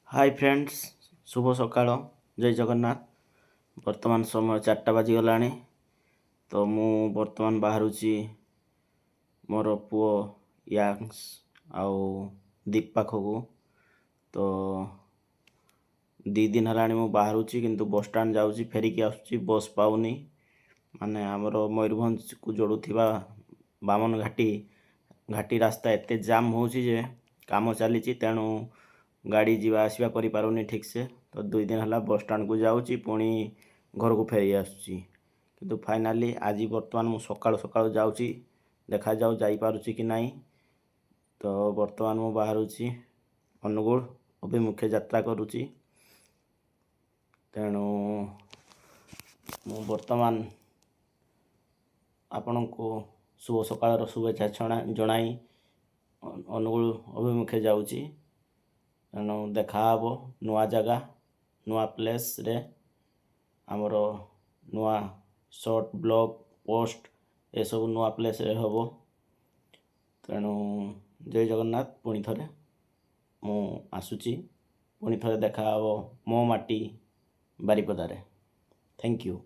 Hi friends, शुभ सकाळ। जय जगन्नाथ। वर्तमान समय 4टा बाजिगलाणी। तो मु वर्तमान बाहरुची मोर पुओ यांग्स आउ दीप पाखकू। तो 2 दिन हलाणी मु बाहरुची किंतु बस स्टैंड जाऊची, फेरिकी आसुची, बस पाउनी। माने हमर मयूरभंज को जोड़ुथिबा बामन घाटी रास्ता एते जाम होउची जे काम चलीची, तेणु गाड़ी जीवा आसवा करि पारुनी ठीक से। तो 2 दिन हला बस स्टैंड को जाऊची, पुणी घर को फेरी आसुची। किंतु फाइनाली आज वर्तमान मु सकाळु सकाळु जाऊची, देखा जाऊ जाई पारुची कि नाही। तो वर्तमान मु बाहरुची अनुगुल अभिमुखे यात्रा करुची। तेणु मु वर्तमान आपण को शुभ सकाळ शुभेच्छा जनाई अनुगुल अभिमुखे जाऊची। तेणु देखा हे नुआ जगह नुआ प्लेस रे आमर नुआ शॉर्ट ब्लॉग पोस्ट ये सब नुआ प्लेस रे हम। तेणु जय जगन्नाथ। पुणी थरे मु आसुची, पुणी थरे देखा हे मो माटी बारिपदारे। Thank you.